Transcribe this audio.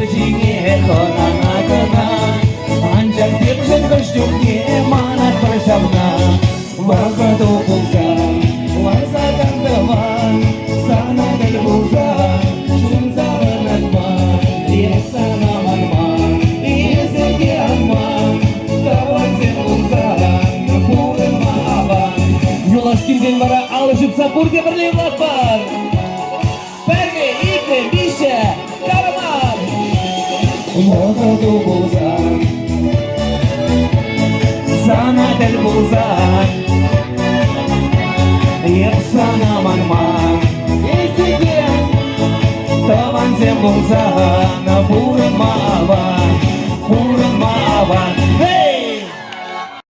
Ечиге хорана гына Анчак тепшен көштүкке манат баршабна Вакыт болса варса кандыма Сана дел болса шун сағынатма Есана манма Есеге анма Давай сен болсаң Пурынма абан Юлаш кирген бара алышып сапурге бірлей бар Бірге, икі, биші, караман Вакыт болса Сана дел болса Епсана манман Есеге Таван сен болсаң Пурынма абан